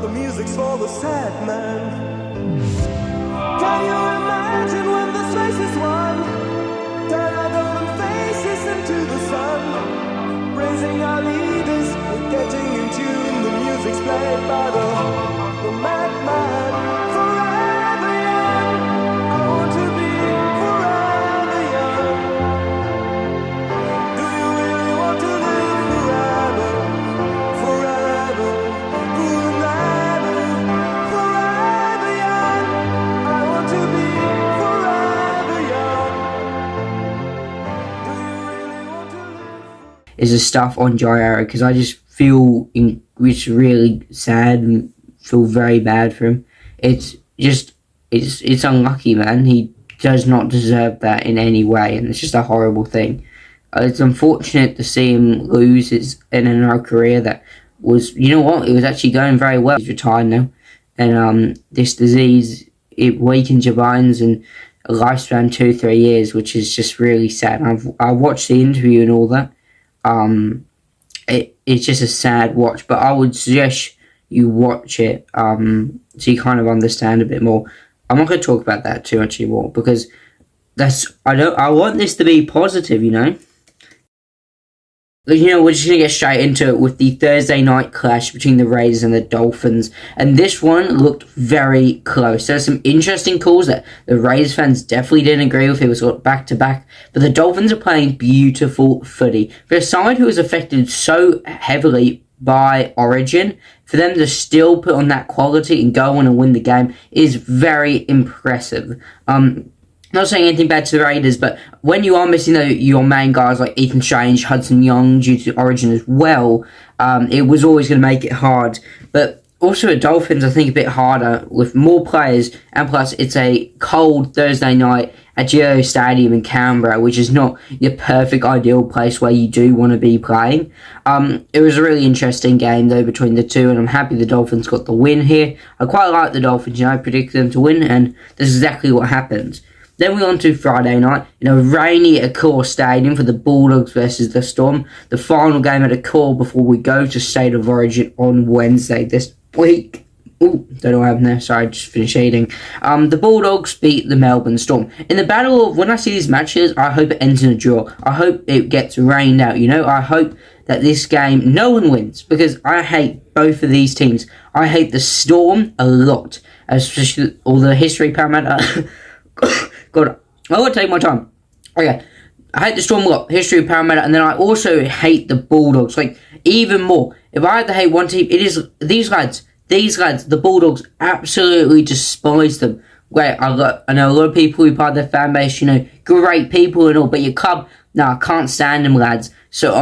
the music's for the sad man. Can you imagine when this race is won? Turn our golden faces into the sun, praising our leaders, we're getting in tune. The music's played by the madman. Forever young, I want to be forever young. Do you really want to live forever? Forever, forever, forever young. I want to be forever young. Do you really want to live? Is the stuff on Jairo, because I just feel it's really sad and feel very bad for him. It's unlucky, man. He does not deserve that in any way, and it's just a horrible thing. It's unfortunate to see him lose in a career that was, you know what, it was actually going very well. He's retired now, and this disease, it weakens your bones and a lifespan 2-3 years, which is just really sad. I watched the interview and all that. It's just a sad watch, but I would suggest you watch it so you kind of understand a bit more. I'm not going to talk about that too much anymore because I want this to be positive, you know. We're just going to get straight into it with the Thursday night clash between the Raiders and the Dolphins. And this one looked very close. There's some interesting calls that the Raiders fans definitely didn't agree with. It was back-to-back. But the Dolphins are playing beautiful footy. For a side who was affected so heavily by Origin, for them to still put on that quality and go on and win the game is very impressive. Not saying anything bad to the Raiders, but when you are missing your main guys like Ethan Strange, Hudson Young due to Origin as well, it was always going to make it hard. But also the Dolphins, I think, a bit harder with more players, and plus it's a cold Thursday night at Geo Stadium in Canberra, which is not your perfect ideal place where you do want to be playing. It was a really interesting game though between the two, and I'm happy the Dolphins got the win here. I quite like the Dolphins, I predicted them to win, and this is exactly what happened. Then we're on to Friday night in a rainy Accor Stadium for the Bulldogs versus the Storm. The final game at Accor before we go to State of Origin on Wednesday this week. Ooh, don't know what happened there. Sorry, I just finished eating. The Bulldogs beat the Melbourne Storm. In the battle of, when I see these matches, I hope it ends in a draw. I hope it gets rained out, I hope that this game, no one wins, because I hate both of these teams. I hate the Storm a lot, especially all the history Parramatta. God, I gotta take my time. Okay, I hate the Storm a lot, history of Parramatta, and then I also hate the Bulldogs, even more. If I had to hate one team, it is these lads, the Bulldogs, absolutely despise them. Great, I know a lot of people who part of their fan base, great people and all, but your club, I can't stand them, lads. So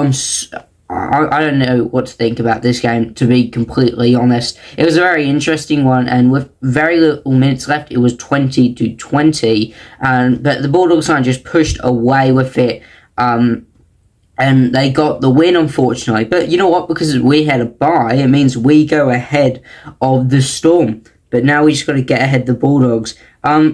I don't know what to think about this game, to be completely honest. It was a very interesting one, and with very little minutes left, it was 20-20. But the Bulldogs just pushed away with it, and they got the win, unfortunately. But you know what? Because we had a bye, it means we go ahead of the Storm. But now we just got to get ahead of the Bulldogs.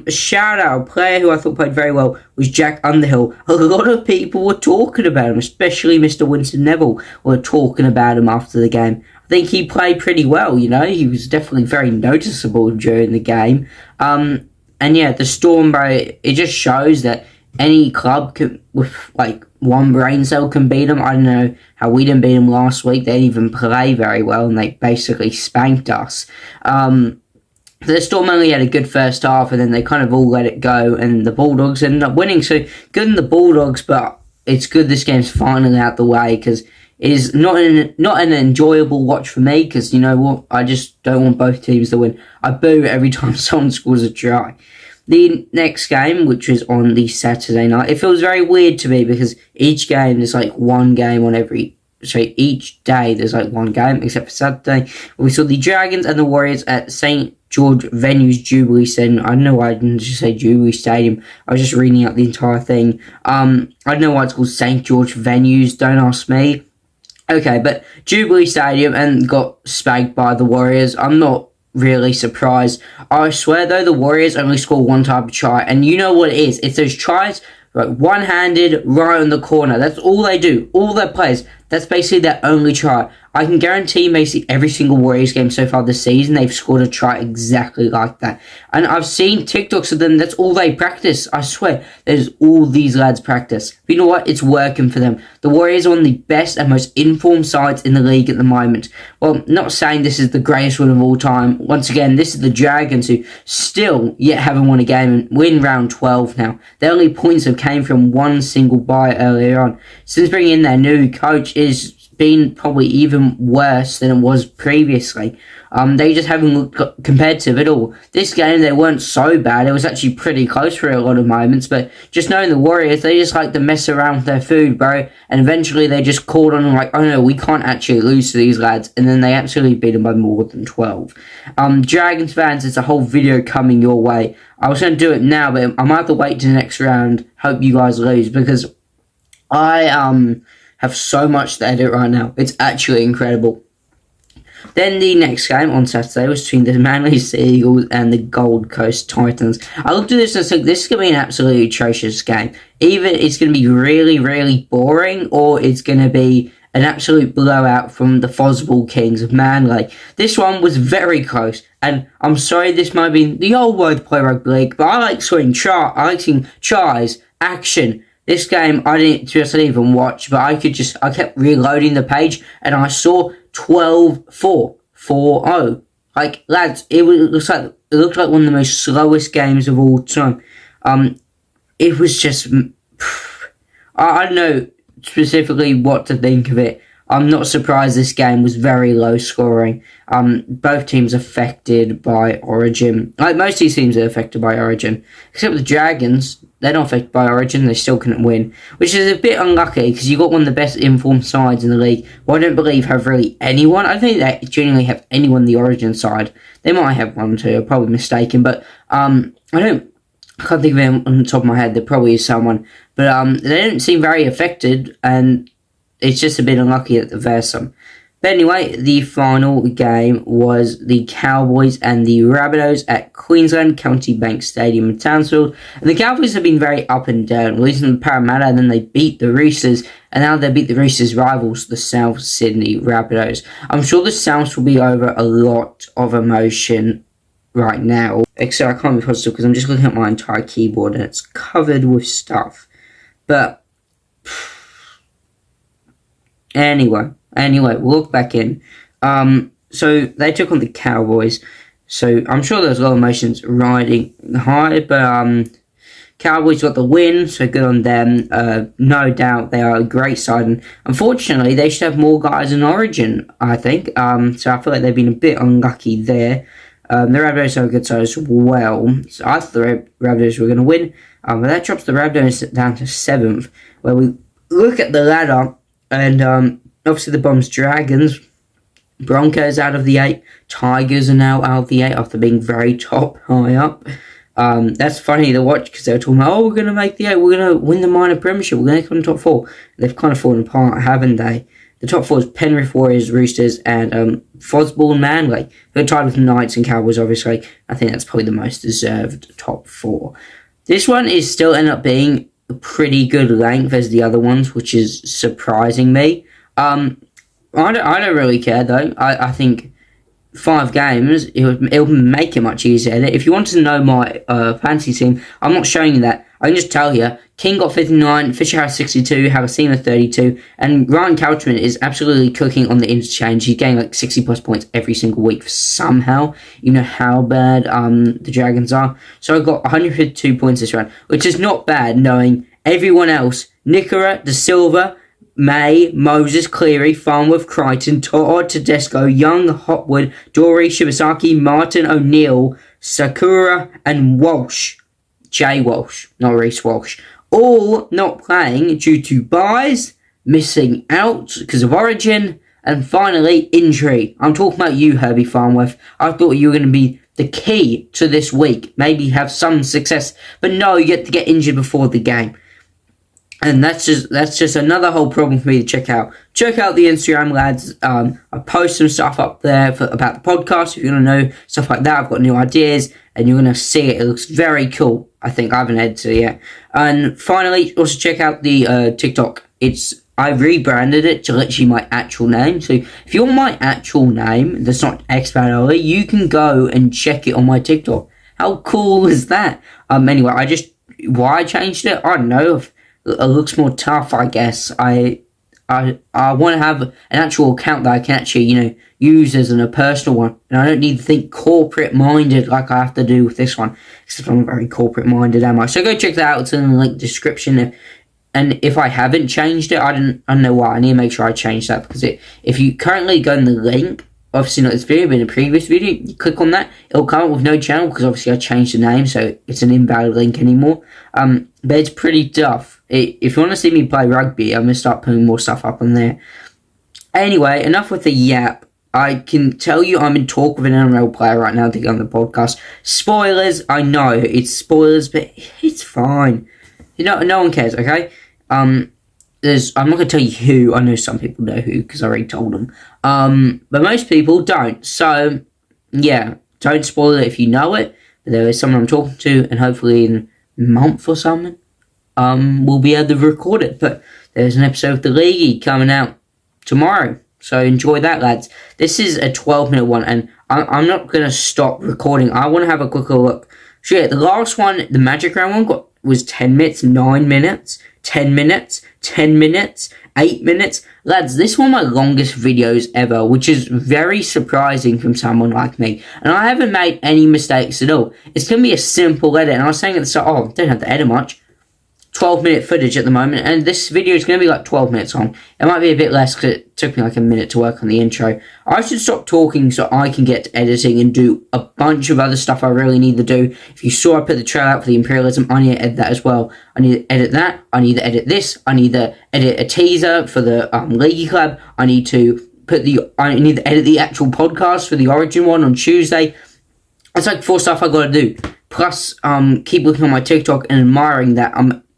Shout out, a player who I thought played very well was Jack Underhill. A lot of people were talking about him, especially Mr. Winston Neville were talking about him after the game. I think he played pretty well, he was definitely very noticeable during the game. And yeah, the Storm, bro, it just shows that any club with one brain cell can beat them. I don't know how we didn't beat them last week. They didn't even play very well, and they basically spanked us. The Storm only had a good first half, and then they kind of all let it go, and the Bulldogs ended up winning. So good in the Bulldogs, but it's good this game's finally out the way, because it is not an enjoyable watch for me, because you know what, I just don't want both teams to win. I boo every time someone scores a try. The next game, which was on the Saturday night, it feels very weird to me, because each game there's one game on each day there's one game, except for Saturday. We saw the Dragons and the Warriors at St. George Venues Jubilee Stadium. I don't know why I didn't just say Jubilee Stadium. I was just reading out the entire thing. I don't know why it's called St. George Venues. Don't ask me. Okay, but Jubilee Stadium, and got spanked by the Warriors. I'm not really surprised. I swear, though, the Warriors only score one type of try. And you know what it is. It's those tries, one-handed, right on the corner. That's all they do. All their players. That's basically their only try. I can guarantee basically every single Warriors game so far this season, they've scored a try exactly like that. And I've seen TikToks of them, that's all they practice. I swear, there's all these lads practice. But you know what? It's working for them. The Warriors are one of the best and most informed sides in the league at the moment. Well, not saying this is the greatest one of all time. Once again, this is the Dragons who still yet haven't won a game and win round 12 now. Their only points have came from one single bye earlier on. Since bringing in their new coach is been probably even worse than it was previously. They just haven't looked competitive at all. This game, they weren't so bad. It was actually pretty close for a lot of moments, but just knowing the Warriors, they just like to mess around with their food, bro, and eventually they just called on them like, oh no, we can't actually lose to these lads, and then they absolutely beat them by more than 12. Dragons fans, it's a whole video coming your way. I was going to do it now, but I might have to wait to the next round. Hope you guys lose, because I have so much to edit right now. It's actually incredible. Then the next game on Saturday was between the Manly Sea Eagles and the Gold Coast Titans. I looked at this and said, this is going to be an absolutely atrocious game. Either it's going to be really, really boring, or it's going to be an absolute blowout from the Fosbull Kings of Manly. This one was very close, and I'm sorry this might be the old way to play rugby league, but I like seeing tries, action. This game, I didn't just even watch, but I kept reloading the page, and I saw 12-4, 4-0. Like, lads, it looked like one of the most slowest games of all time. It was just, I don't know specifically what to think of it. I'm not surprised this game was very low scoring. Both teams affected by Origin. Like, most of these teams are affected by Origin. Except the Dragons, they're not affected by Origin, they still couldn't win. Which is a bit unlucky, because you got one of the best informed sides in the league. Well, I don't believe have really anyone. I don't think they genuinely have anyone on the Origin side. They might have one or two, I'm probably mistaken. But, I can't think of them on the top of my head. There probably is someone. But, they don't seem very affected, and it's just a bit unlucky that there's some. But anyway, the final game was the Cowboys and the Rabbitohs at Queensland County Bank Stadium in Townsville. And the Cowboys have been very up and down, losing to Parramatta, and then they beat the Roosters, and now they beat the Roosters' rivals, the South Sydney Rabbitohs. I'm sure the Souths will be over a lot of emotion right now. Except I can't be positive because I'm just looking at my entire keyboard and it's covered with stuff. But Anyway, we'll look back in. So they took on the Cowboys. So I'm sure there's a lot of emotions riding high, but Cowboys got the win, so good on them. No doubt they are a great side, and unfortunately they should have more guys in Origin, I think. So I feel like they've been a bit unlucky there. The Rabbitohs are a good side as well, so I thought the Rabbitohs were going to win. But that drops the Rabbitohs down to 7th, where we look at the ladder. And obviously the Bombs Dragons, Broncos out of the 8, Tigers are now out of the 8 after being very high up. That's funny to watch because they were talking about, oh, we're going to make the 8, we're going to win the minor premiership, we're going to come top 4. They've kind of fallen apart, haven't they? The top 4 is Penrith Warriors, Roosters, and Fosbull and Manly. They're tied with Knights and Cowboys, obviously. I think that's probably the most deserved top 4. This one is still end up being pretty good length as the other ones, which is surprising me. I don't really care though. I think 5 games it'll make it much easier. If you want to know my fantasy team, I'm not showing you that. I can just tell you, King got 59, Fisher has 62, Havasima 32, and Ryan Couchman is absolutely cooking on the interchange. He's getting like 60 plus points every single week somehow. You know how bad the Dragons are. So I got 152 points this round, which is not bad knowing everyone else, Nickera, De Silva, May, Moses, Cleary, Farnworth, Crichton, Todd, Tedesco, Young, Hotwood, Dory, Shibasaki, Martin, O'Neill, Sakura, and Walsh. Jay Walsh, not Reece Walsh. All not playing due to buys, missing out because of Origin, and finally, injury. I'm talking about you, Herbie Farnworth. I thought you were going to be the key to this week. Maybe have some success, but no, you get to get injured before the game. And that's just another whole problem for me to check out. Check out the Instagram, lads. I post some stuff up there about the podcast. If you want to know stuff like that, I've got new ideas, and you're going to see it. It looks very cool. I think I haven't edited it yet. And finally, also check out the TikTok. I rebranded it to literally my actual name. So if you're my actual name, that's not Expat Ali, you can go and check it on my TikTok. How cool is that? Anyway, why I changed it, I don't know. It looks more tough, I guess. I want to have an actual account that I can actually, use as a personal one. And I don't need to think corporate-minded like I have to do with this one. Except I'm very corporate-minded, am I? So go check that out. It's in the link description. And if I haven't changed it, I don't know why. I need to make sure I change that. Because if you currently go in the link, obviously not this video, but in a previous video, you click on that, it'll come up with no channel. Because obviously I changed the name, so it's an invalid link anymore. But it's pretty tough. If you want to see me play rugby, I'm going to start putting more stuff up on there. Anyway, enough with the yap. I can tell you I'm in talk with an NRL player right now to get on the podcast. Spoilers, I know, it's spoilers, but it's fine. No one cares, okay? I'm not going to tell you who. I know some people know who, because I already told them. But most people don't. So, yeah, don't spoil it if you know it. But there is someone I'm talking to, and hopefully in a month or something, we'll be able to record it. But there's an episode of The League coming out tomorrow. So enjoy that, lads. This is a 12-minute one, and I'm not going to stop recording. I want to have a quicker look. So yeah, the last one, the Magic Round one, was 10 minutes, 9 minutes, 10 minutes, 10 minutes, 8 minutes. Lads, this is one of my longest videos ever, which is very surprising from someone like me. And I haven't made any mistakes at all. It's going to be a simple edit, and I was saying at the start, I don't have to edit much. 12-minute footage at the moment, and this video is going to be like 12 minutes long. It might be a bit less because it took me like a minute to work on the intro. I should stop talking so I can get to editing and do a bunch of other stuff I really need to do. If you saw I put the trailer out for the Imperialism, I need to edit that as well. I need to edit that. I need to edit this. I need to edit a teaser for the League Club. I need to edit the actual podcast for the Origin one on Tuesday. It's like 4 stuff I got to do. Plus, keep looking on my TikTok and admiring that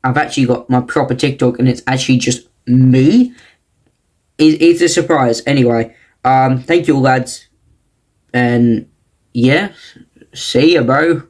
I've actually got my proper TikTok and it's actually just me. It's a surprise. Anyway, thank you all, lads. And yeah, see ya, bro.